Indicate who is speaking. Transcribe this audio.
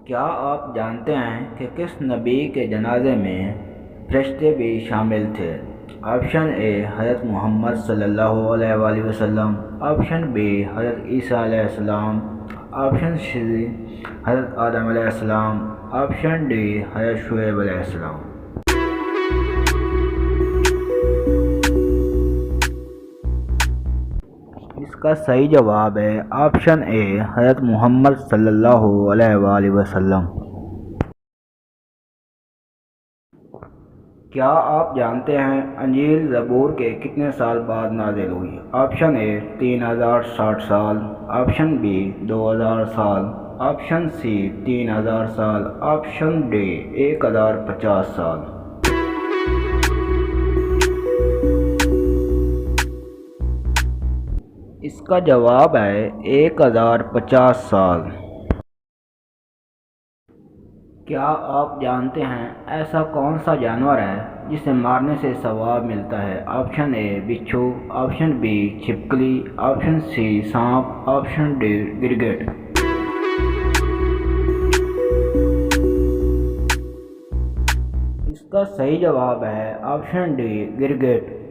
Speaker 1: کیا آپ جانتے ہیں کہ کس نبی کے جنازے میں فرشتے بھی شامل تھے؟ آپشن اے حضرت محمد صلی اللہ علیہ وآلہ وسلم، آپشن بی حضرت عیسیٰ علیہ السلام، آپشن سی حضرت آدم علیہ السلام، آپشن ڈی حضرت شعیب علیہ السلام۔ اس کا صحیح جواب ہے آپشن اے حضرت محمد صلی اللہ علیہ وآلہ وسلم۔ کیا آپ جانتے ہیں انجیل زبور کے کتنے سال بعد نازل ہوئی؟ آپشن اے 3060 سال، آپشن بی 2000 سال، آپشن سی 3000 سال، آپشن ڈی 1050 سال۔ اس کا جواب ہے 1050 سال۔ کیا آپ جانتے ہیں ایسا کون سا جانور ہے جسے مارنے سے ثواب ملتا ہے؟ آپشن اے بچھو، آپشن بی چھپکلی، آپشن سی سانپ، آپشن ڈی گرگٹ۔ اس کا صحیح جواب ہے آپشن ڈی گرگٹ۔